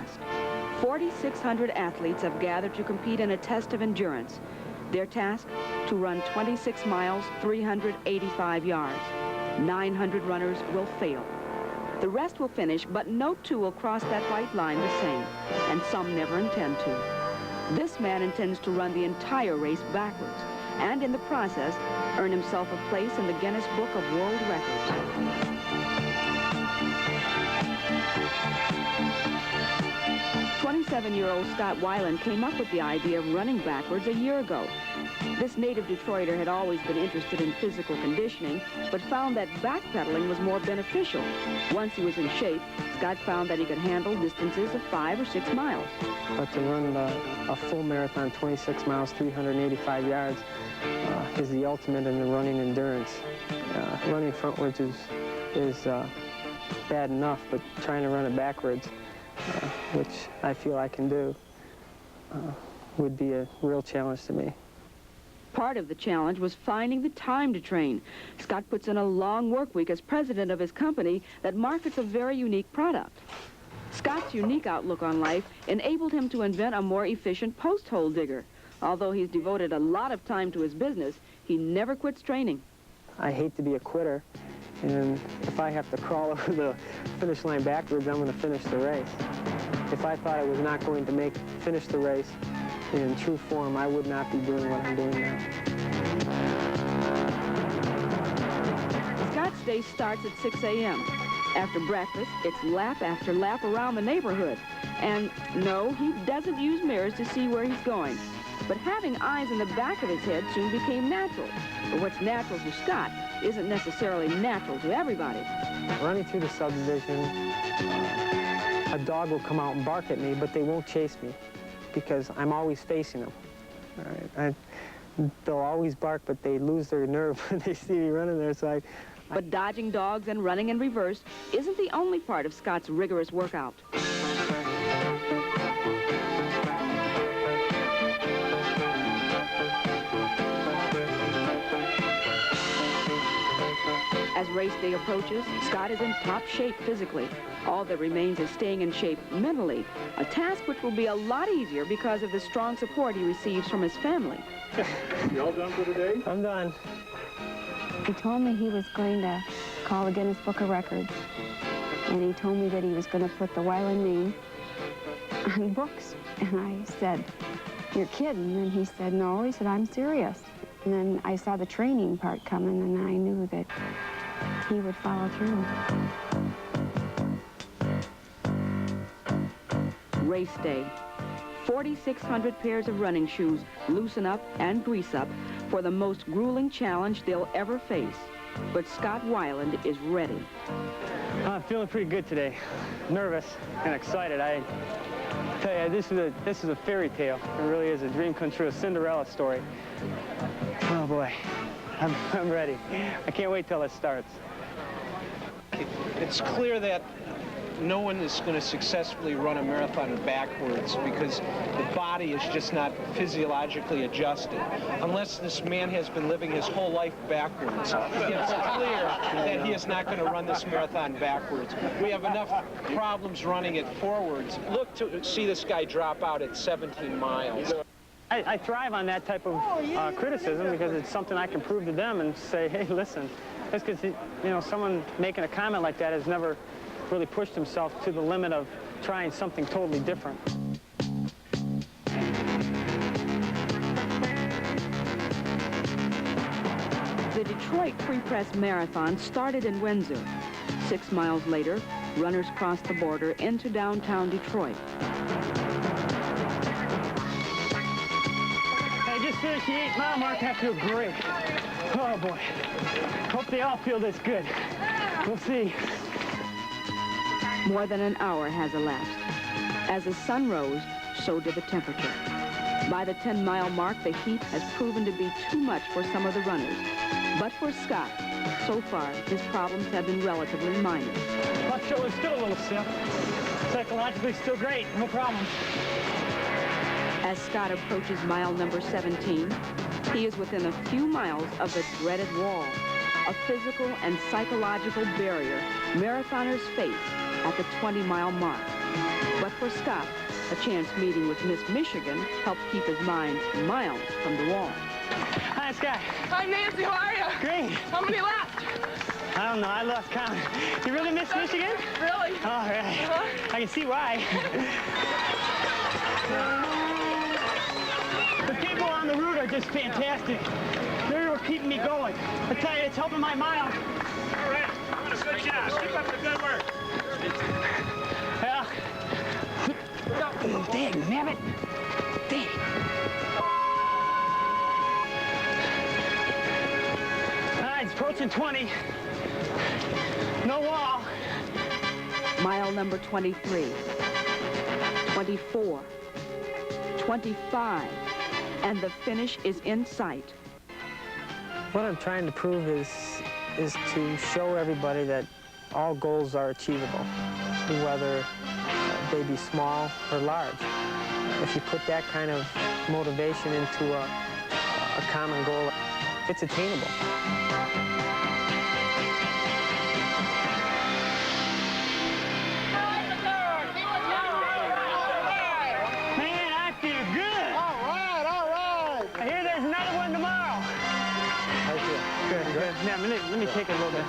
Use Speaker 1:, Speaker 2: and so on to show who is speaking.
Speaker 1: task. 4,600 athletes have gathered to compete in a test of endurance. Their task, to run 26 miles, 385 yards. 900 runners will fail. The rest will finish, but no two will cross that white line the same, and some never intend to. This man intends to run the entire race backwards, and in the process, earn himself a place in the Guinness Book of World Records. 27-year-old Scott Weiland came up with the idea of running backwards a year ago. This native Detroiter had always been interested in physical conditioning, but found that backpedaling was more beneficial. Once he was in shape, Scott found that he could handle distances of 5 or 6 miles.
Speaker 2: But to run a full marathon, 26 miles, 385 yards, is the ultimate in the running endurance. Running frontwards is bad enough, but trying to run it backwards, which I feel I can do, would be a real challenge to me.
Speaker 1: Part of the challenge was finding the time to train. Scott puts in a long work week as president of his company that markets a very unique product. Scott's unique outlook on life enabled him to invent a more efficient post hole digger. Although he's devoted a lot of time to his business, he never quits training.
Speaker 2: I hate to be a quitter, and if I have to crawl over the finish line backwards, I'm going to finish the race. If I thought I was not going to finish the race in true form, I would not be doing what I'm doing now.
Speaker 1: Scott's day starts at 6 a.m. After breakfast, it's lap after lap around the neighborhood. And no, he doesn't use mirrors to see where he's going. But having eyes in the back of his head soon became natural. But what's natural to Scott isn't necessarily natural to everybody.
Speaker 2: Running through the subdivision, a dog will come out and bark at me, but they won't chase me because I'm always facing them. All right? They'll always bark, but they lose their nerve when they see me running there. So
Speaker 1: But dodging dogs and running in reverse isn't the only part of Scott's rigorous workout. As race day approaches, Scott is in top shape physically. All that remains is staying in shape mentally, a task which will be a lot easier because of the strong support he receives from his family.
Speaker 3: You all done for today?
Speaker 2: I'm done.
Speaker 4: He told me he was going to call the Guinness Book of Records, and he told me that he was going to put the Weiland name on books. And I said, "You're kidding." And he said, "No." He said, "I'm serious." And then I saw the training part coming, and I knew that he would follow through.
Speaker 1: Race day. 4,600 pairs of running shoes loosen up and grease up for the most grueling challenge they'll ever face. But Scott Weiland is ready.
Speaker 2: I'm feeling pretty good today. Nervous and excited. I tell you, this is a fairy tale. It really is a dream come true, a Cinderella story. Oh boy, I'm ready. I can't wait till it starts.
Speaker 5: It's clear that no one is going to successfully run a marathon backwards because the body is just not physiologically adjusted. Unless this man has been living his whole life backwards, it's clear that he is not going to run this marathon backwards. We have enough problems running it forwards. Look to see this guy drop out at 17 miles.
Speaker 2: I thrive on that type of criticism because it's something I can prove to them and say, hey, listen, just because, you know, someone making a comment like that has never really pushed himself to the limit of trying something totally different.
Speaker 1: The Detroit Free Press Marathon started in Windsor. 6 miles later, runners crossed the border into downtown Detroit.
Speaker 2: I just finished the 8-mile mark. I feel great. Oh boy. Hope they all feel this good. We'll see.
Speaker 1: More than an hour has elapsed. As the sun rose, so did the temperature. By the 10-mile mark, the heat has proven to be too much for some of the runners. But for Scott, so far, his problems have been relatively minor.
Speaker 2: My shoulder's still a little stiff. Psychologically, still great. No problem.
Speaker 1: As Scott approaches mile number 17, he is within a few miles of the dreaded wall, a physical and psychological barrier marathoners face at the 20-mile mark. But for Scott, a chance meeting with Miss Michigan helped keep his mind miles from the wall.
Speaker 6: Hi, Scott.
Speaker 7: Hi, Nancy. How are you?
Speaker 6: Great.
Speaker 7: How many left?
Speaker 6: I don't know. I lost count. You really miss Michigan?
Speaker 7: Really?
Speaker 6: All right. I can see why. The people on the route are just fantastic. They're keeping me going. I tell you, it's helping my mile.
Speaker 3: All right. Good job. Keep up the good work.
Speaker 6: Yeah. Dang, nabbit. Dang. All right, it's approaching 20. No wall.
Speaker 1: Mile number 23, 24, 25, and the finish is in sight.
Speaker 2: What I'm trying to prove is to show everybody that all goals are achievable, whether they be small or large. If you put that kind of motivation into a common goal, it's attainable.
Speaker 6: Man, I feel good. All right, all right. I hear there's another one tomorrow.
Speaker 2: How you feel?
Speaker 6: Good, good. Now, let me take it a little bit.